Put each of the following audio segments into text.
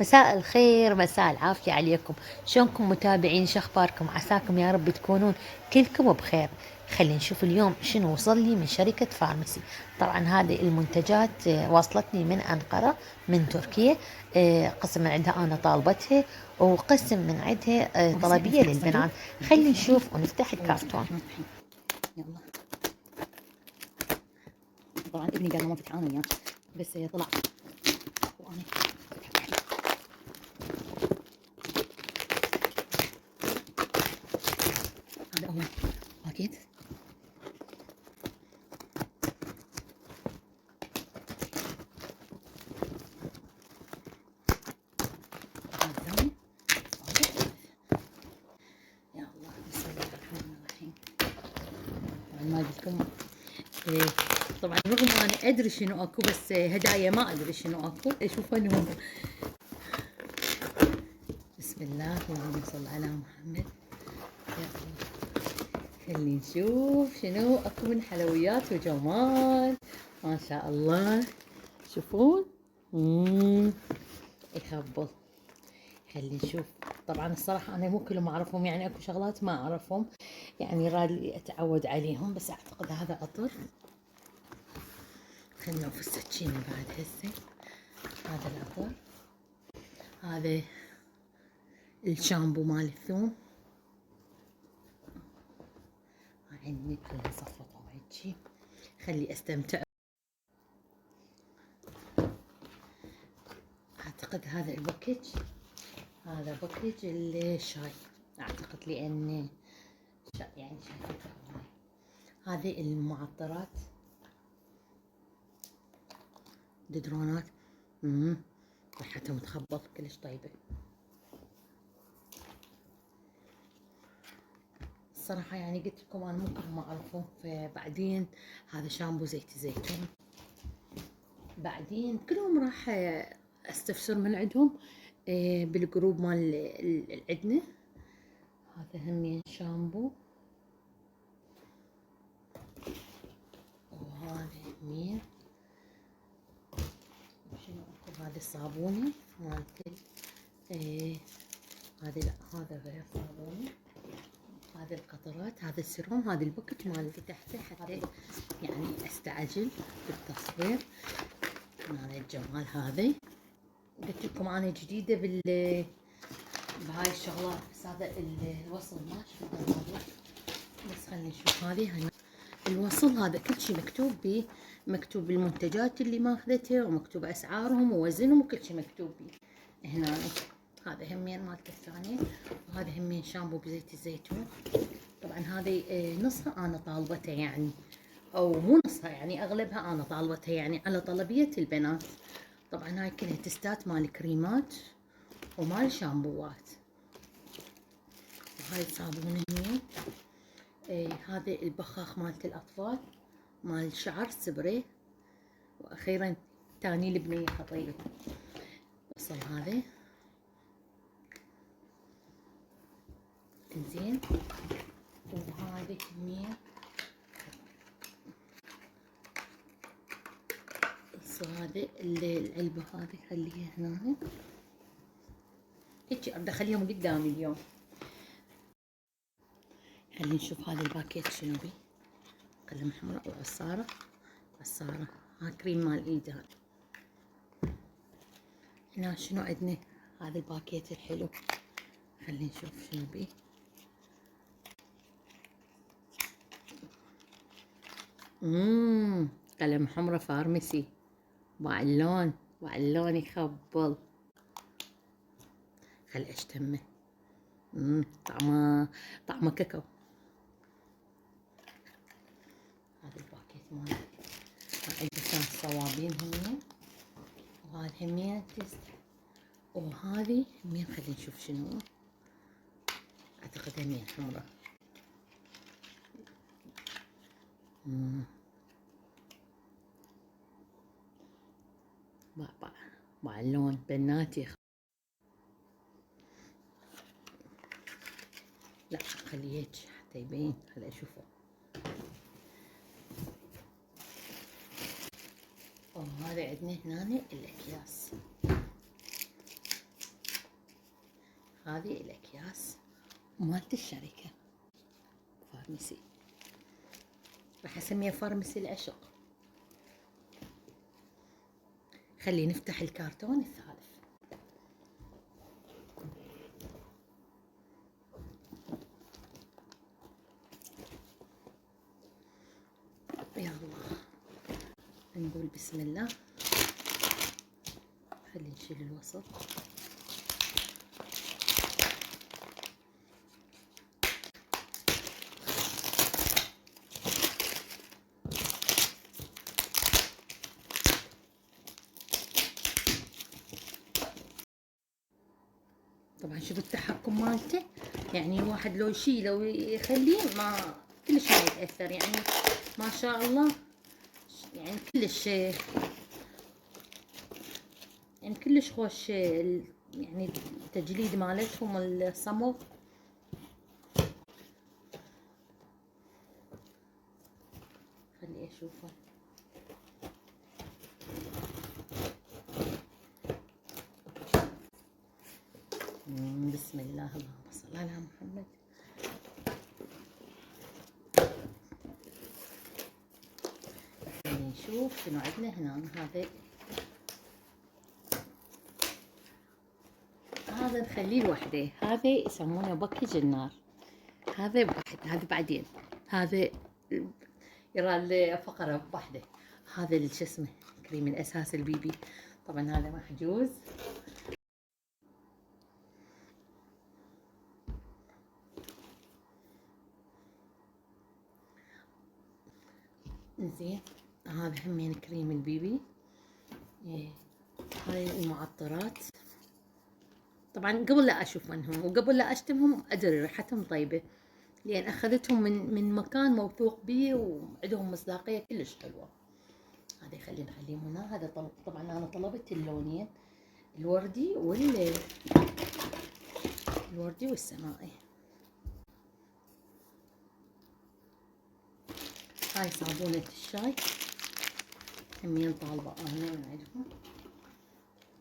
مساء الخير، مساء العافية عليكم. شلونكم متابعين؟ شخباركم؟ عساكم يا رب تكونون كلكم بخير. خلينا نشوف اليوم شنو وصل لي من شركة فارمسي. طبعا هذه المنتجات وصلتني من أنقرة، من تركيا. قسم من عندها أنا طالبتها، وقسم من عندها طلبية للبنات. خلينا نشوف ونفتح الكرتون. يلا. طبعا ابني قال ما فتح انا وياه، بس طلع وانا هذا اول باكيت. هذا الثاني. يا الله، بسم الله الرحمن الرحيم. طبعا ما قلت لكم طبعا رغم انا ادري شنو اكو، بس هدايا ما ادري شنو اكو. شوفوا هم. بسم الله، اللهم صل على محمد. يا الله، خلينا نشوف شنو اكو من حلويات وجمال. ما شاء الله، شوفون. يخبل. خلينا نشوف. طبعا الصراحة أنا مو كلهم أعرفهم، يعني أكو شغلات ما أعرفهم، يعني رادي أتعود عليهم، بس أعتقد هذا عطر. خلينا نشوف السكينة بعد هسه. هذا العطر، هذا الشامبو مال الثوم. عندي كلها صفطة وهيجي. خلي أستمتع. أعتقد هذا الباكج، هذا باكج الشاي أعتقد، لأن يعني شايفة هذه المعطرات، ديدرونات. ريحتها متخبط كلش طيبة الصراحة. يعني قلت لكم أنا ممكن ما أعرفه. فبعدين هذا شامبو زيت الزيتون. بعدين كلهم راح استفسر من عندهم بالجروب مال عندنا. هذا همين شامبو، وهذا همين. شنو اكو؟ هذا الصابونة مالت هذا، لا هذا غير صابونة. هذا القطرات، هذا السيروم، هذا البوكت مال اللي تحته، حتى يعني استعجل بالتصوير. هذا الجمال. هذا قلت لكم انا جديده بهاي الشغلات، بس هذا الوصل ما شفته هذا. بس خلينا نشوف هذه هنا الوصل. هذا كل شيء مكتوب به، مكتوب المنتجات اللي ماخذتها، ومكتوب اسعارهم ووزنهم، وكل شيء مكتوب به هنا. هذا همين مالته الثانية، وهذا همين شامبو بزيت الزيتون. طبعا هذه نصها انا طالبتها، يعني او مو نصها، يعني اغلبها انا طالبتها، يعني على طلبية البنات. طبعا هاي كلها تستات مال كريمات ومال شامبوات. وهاي الصابونة هي هذا البخاخ مالت الاطفال، مال شعر سبري. واخيرا تاني البنية خطيب وصل هذا. انزين، وهذه كمية هذه العلبة هذه خليها هنا هيك، اريد اخليهم قدامي اليوم. خلينا نشوف هذا الباكيت شنو بيه. قلم حمراء وعصارة. عصارة، ها كريم مال ايد. هذا هنا شنو عندنا؟ هذا الباكيت الحلو. خلينا نشوف شنو بيه. قلم حمراء فارمسي. باع اللون، باع اللون يخبل. خل اشتمه. طعمه كاكاو. هذا الباكيت مال عنده 3 صوابين همين، وهذا همين تست، وهذه همين خلينا نشوف شنو. اعتقد همين حمراء. باع اللون بناتي. لا خليه هيك حتى يبين. خلي اشوفه. وهذا عندنا هنا الاكياس. هذه الأكياس مالت الشركة فارمسي، راح أسميها فارمسي العشق. خلي نفتح الكرتون الثالث. يا الله، نقول بسم الله. خلي نشيل الوسط. طبعا شوف التحكم مالته، يعني الواحد لو يشيله ويخليه ما كلش ما يتأثر، يعني ما شاء الله، يعني كلش خوش يعني التجليد مالتهم الصمغ. خلي اشوفه. بسم الله، اللهم صل على محمد. نشوف شنو عندنا هنا. هذا نخليه لوحده، هذا يسمونه باكج النار. هذا بواحد، هذا بعدين، هذا يرى الفقرة بوحده. هذا شو اسمه كريم الأساس البيبي، طبعا هذا محجوز. زين، هذا همين كريم البيبي. هاي المعطرات، طبعا قبل لا اشوف عنهم وقبل لا اشتمهم ادري ريحتهم طيبه، لان اخذتهم من مكان موثوق به وعندهم مصداقيه كلش حلوه. هذا خلينا نخليه هنا. هذا طبعا انا طلبت اللونين، الوردي والسمائي. هاي صابونة الشاي همين طالبة انا من عندهم.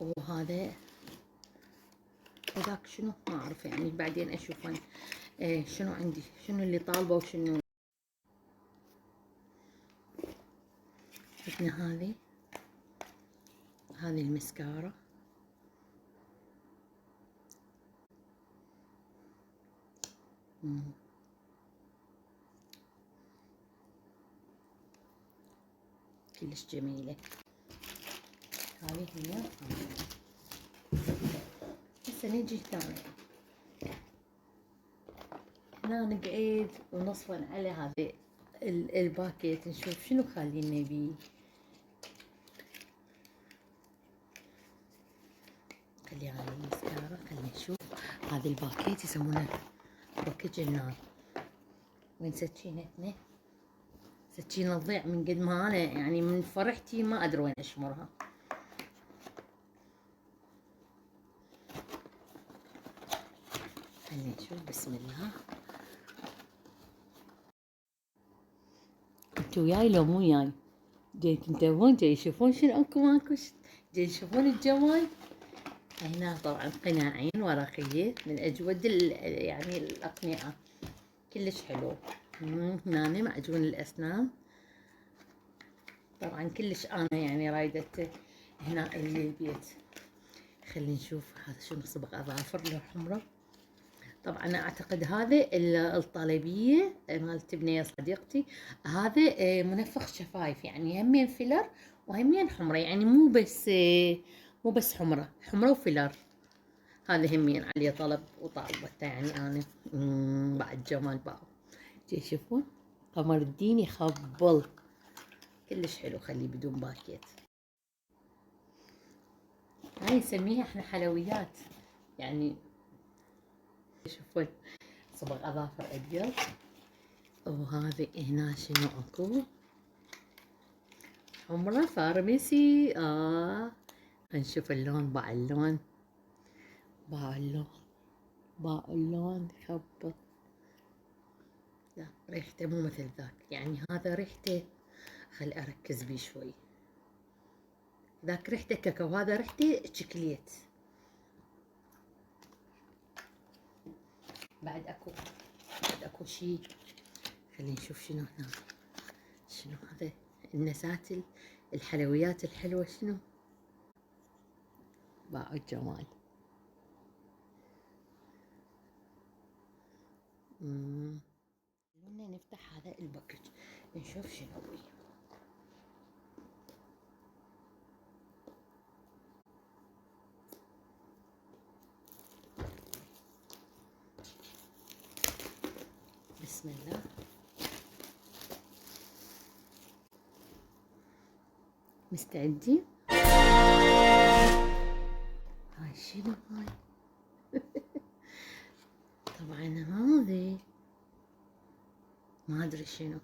وهذا وذاك شنو ما اعرف، يعني بعدين اشوف شنو عندي، شنو اللي طالبة وشنو. عندنا هذه المسكارة. كلش جميلة. هذه هي. هسه نجي ثاني، هنا نقعد ونصفن على هذا الباكيت، نشوف شنو خالينا بيه. خلي هاي المسكارة، خلينا نشوف. هذا الباكيت يسمونه باكيت النار. وين سكينتنا؟ سكينة تضيع من قد ما انا يعني من فرحتي ما ادري وين اشمرها. خلينا نشوف. بسم الله. انتو وياي لو مو وياي؟ جاي تنتبهون، جاي تشوفون شنو اكو ماكو، جاي تشوفون الجمال. هنا طبعا قناعين ورقية من اجود يعني الاقنعة، كلش حلو. هنا معجون الاسنان، طبعا كلش انا يعني رايدة هنا البيت. خلينا نشوف هذا شنو، صبغ اظافر له حمرة. طبعا انا اعتقد هذا الطالبية مالت بنية صديقتي، هذا منفخ شفايف، يعني همين فيلر وهمين حمرة، يعني مو بس حمرة وفيلر. هذا همين عليه طلب وطالبته، يعني انا بعد جمال باو. تشوفون قمر الدين يخبل، كلش حلو. خليه بدون باكيت. هاي نسميها احنا حلويات يعني. شوفون صبغ اظافر ابيض. وهذا هنا شنو اكو؟ حمرة فارمسي. نشوف اللون، باع اللون يخبط. لا ريحته مو مثل ذاك، يعني هذا ريحته خل اركز بيه شوي. ذاك ريحته كاكاو، هذا ريحته شوكليت. بعد اكو شيء. خلينا نشوف شنو هنا. شنو هذا؟ النسات الحلويات الحلوة شنو؟ باعوا الجمال. خلونا نفتح هذا الباكج نشوف شنو وياه. بسم الله. مستعدين؟ هاي شنو هاي؟ طبعا هذه ما ادري شنو.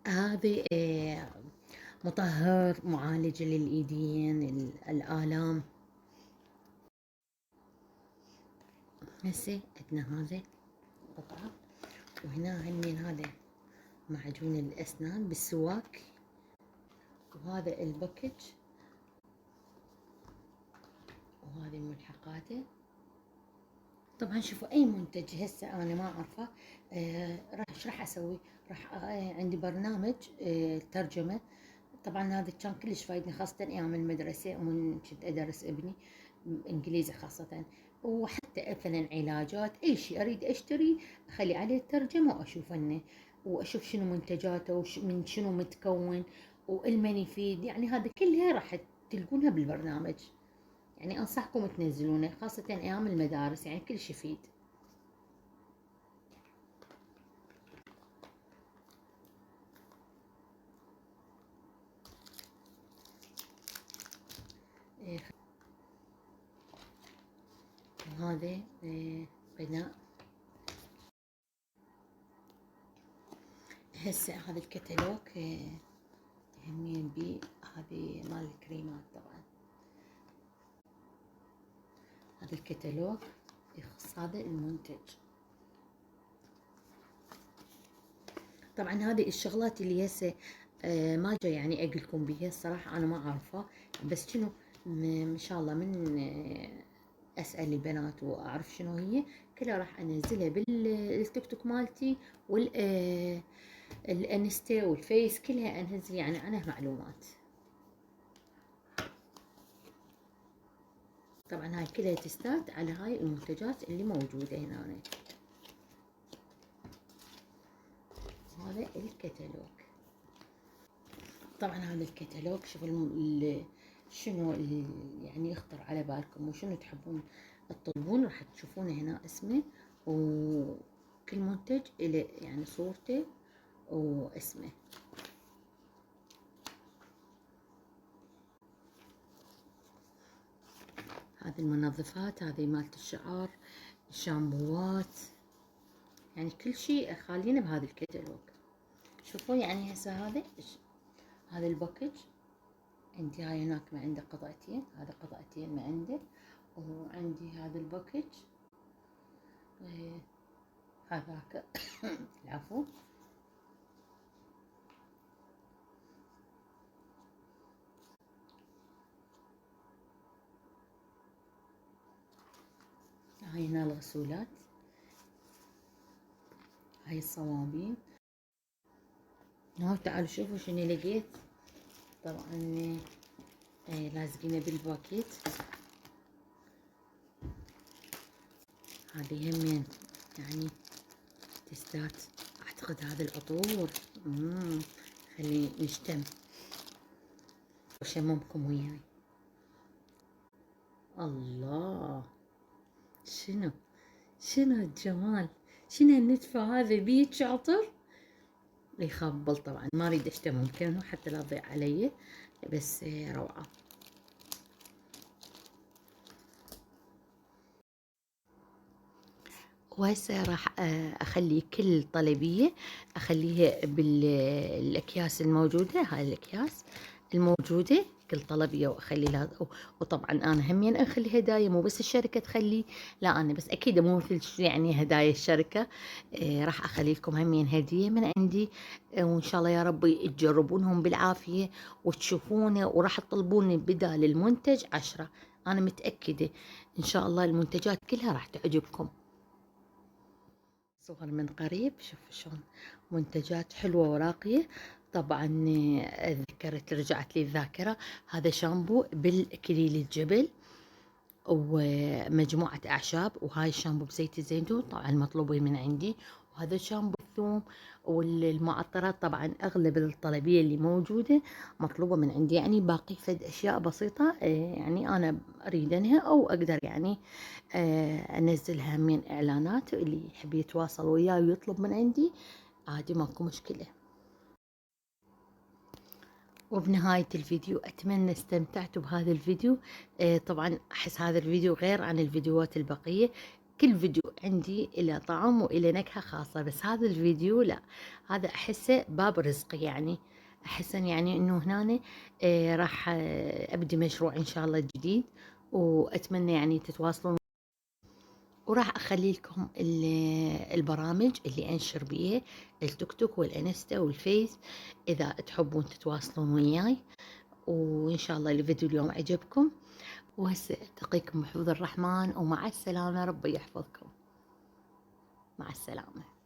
هذه مطهر معالج للايدين الالام. هسه عندنا هذا قطعة، وهنا همين هذا معجون الاسنان بالسواك، وهذا الباكج، وهذه ملحقاته. طبعا شوفوا اي منتج هسه انا ما اعرفه ايش راح اسوي. راح عندي برنامج ترجمه. طبعا هذا كان كلش فايدني خاصه ايام المدرسه ومن كنت ادرس ابني انجليزي خاصه، وحتى مثلا علاجات اي شيء اريد اشتري اخلي عليه الترجمه واشوف انه واشوف شنو منتجاته ومن شنو متكون والمن يفيد. يعني هذا كلها راح تلقونها بالبرنامج. يعني انصحكم تنزلونه خاصة ايام المدارس، يعني كل شيء يفيد. هذا بناء. هسه هذا الكتالوج همين بي، هذه مال الكريمات. طبعا هذا الكتالوج يخص هذا المنتج. طبعا هذه الشغلات اللي هسه ما جاي يعني اقلكم بيها الصراحه، انا ما اعرفها، بس شنو ان شاء الله من اسال البنات واعرف شنو هي كلها راح انزلها بالتيك توك مالتي والانستا والفيس، كلها انزل يعني عنها معلومات. طبعا هاي كلها تستات على هاي المنتجات اللي موجوده هنا. هذا الكتالوج. طبعا هذا الكتالوج شوفوا شنو يعني يخطر على بالكم وشنو تحبون تطلبون راح تشوفونه هنا اسمه، وكل منتج له يعني صورته واسمه. هذه المنظفات، هذه مالت الشعر، الشامبوات، يعني كل شيء خالينه بهذا الكتالوج. شوفوا يعني هسه هذا الباكج عندي. هاي هناك ما عنده قطعتين، هذا قطعتين ما عنده، وعندي هذا الباكج هذاك العفو. هاي هنا الغسولات، هاي الصوابين. هاو تعالوا شوفوا شنو لقيت. طبعا لازقينه بالباكيت. هذه همين يعني تستات. اعتقد هذا العطور. خلي نشتم وشممكم وياي. الله، شنو الجمال، شنو النتفة هذا بيج عطر يخبل. طبعا ما اريد اشتم ممكن حتى لا تضيع علي، بس روعة. وهسه راح اخلي كل طلبية اخليها بالاكياس الموجودة. هاي الاكياس الموجودة كل طلبية واخلي لها. وطبعا انا همين اخلي هدايا، مو بس الشركة تخلي، لا انا بس اكيد مو مثل يعني هدايا الشركة. راح اخلي لكم همين هدية من عندي، وان شاء الله يا رب تجربونهم بالعافية وتشوفونه، وراح تطلبون بدال المنتج 10. أنا متأكدة إن شاء الله المنتجات كلها راح تعجبكم. صور من قريب، شوفوا شلون منتجات حلوة وراقية. طبعا رجعت لي الذاكرة، هذا شامبو بالإكليل الجبل ومجموعة أعشاب، وهاي الشامبو بزيت الزيتون طبعا مطلوبين من عندي، وهذا شامبو الثوم والمعطرات. طبعا أغلب الطلبية اللي موجودة مطلوبة من عندي، يعني باقي فد أشياء بسيطة يعني أنا أريد أنها أو أقدر يعني أنزلها من إعلانات، اللي يحب يتواصل وياي ويطلب من عندي عادي ماكو مشكلة. وبنهاية الفيديو أتمنى استمتعتوا بهذا الفيديو. طبعا أحس هذا الفيديو غير عن الفيديوهات البقية، كل فيديو عندي إلى طعم وإلى نكهة خاصة، بس هذا الفيديو لا، هذا أحسه باب رزق يعني. أحس يعني إنه هنا راح أبدي مشروع إن شاء الله جديد، وأتمنى يعني تتواصلون، وراح أخلي لكم البرامج اللي أنشر بيها، التيك توك والإنستا والفيس، إذا تحبون تتواصلون وياي. وإن شاء الله الفيديو اليوم عجبكم، وهسه ألتقيكم بحفظ الرحمن، ومع السلامة، ربي يحفظكم، مع السلامة.